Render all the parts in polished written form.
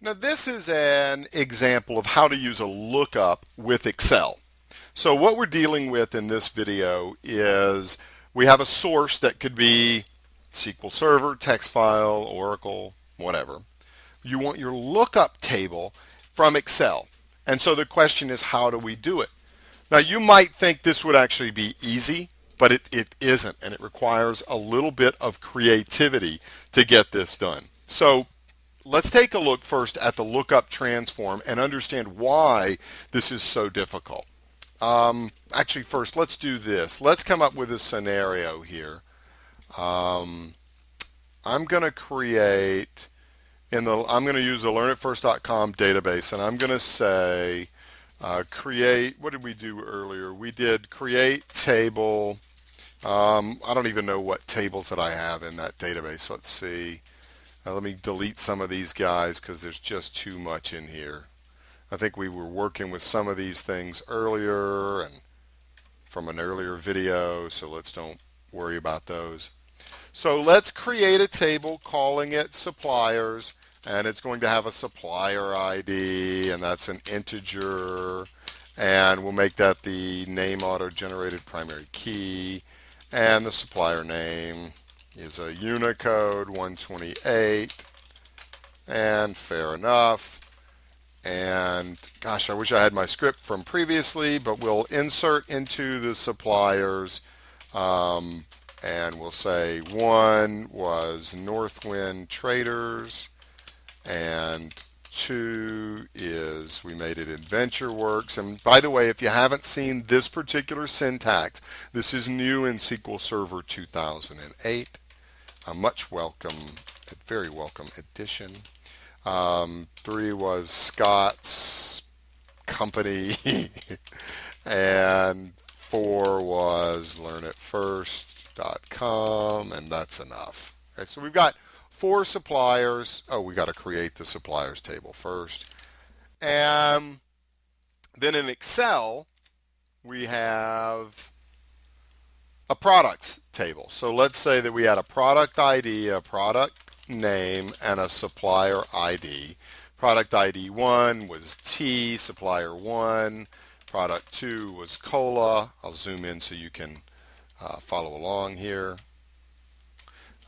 Now this is an example of how to use a lookup with Excel. So what we're dealing with in this video is we have a source that could be SQL Server, text file, Oracle, whatever. You want your lookup table from Excel. And so the question is, how do we do it? Now you might think this would actually be easy, but it isn't, and it requires a little bit of creativity to get this done. So let's take a look first at the lookup transform and understand why this is so difficult. Actually, first, let's do this. Let's come up with a scenario here. Um, I'm going to create I'm going to use the learnitfirst.com database, and I'm going to say create. What did we do earlier? We did create table. I don't even know what tables that I have in that database. Let's see. Let me delete some of these guys because there's just too much in here. I think we were working with some of these things earlier and from an earlier video, so let's don't worry about those. So let's create a table calling it suppliers, and it's going to have a supplier ID, and that's an integer, and we'll make that the name auto-generated primary key, and the supplier name is a Unicode 128, and fair enough. And gosh, I wish I had my script from previously, but we'll insert into the suppliers, and we'll say one was Northwind Traders, and two is we made it AdventureWorks. And by the way, if you haven't seen this particular syntax, this is new in SQL Server 2008. A much welcome, very welcome addition. Three was Scott's Company, and four was learnitfirst.com, and that's enough. Okay, so we've got four suppliers. Oh, we got to create the suppliers table first. And then in Excel, we have a products table. So let's say that we had a product ID, a product name, and a supplier ID. Product ID 1 was tea, supplier 1. Product 2 was cola. I'll zoom in so you can follow along here.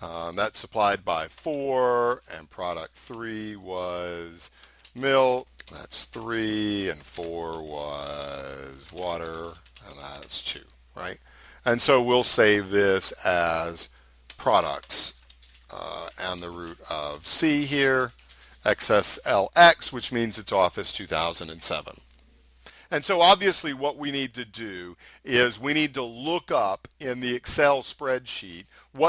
That's supplied by 4, and product 3 was milk. That's 3, and 4 was water, and that's 2, right? And so we'll save this as products and the root of C here, XSLX, which means it's Office 2007. And so obviously what we need to do is we need to look up in the Excel spreadsheet what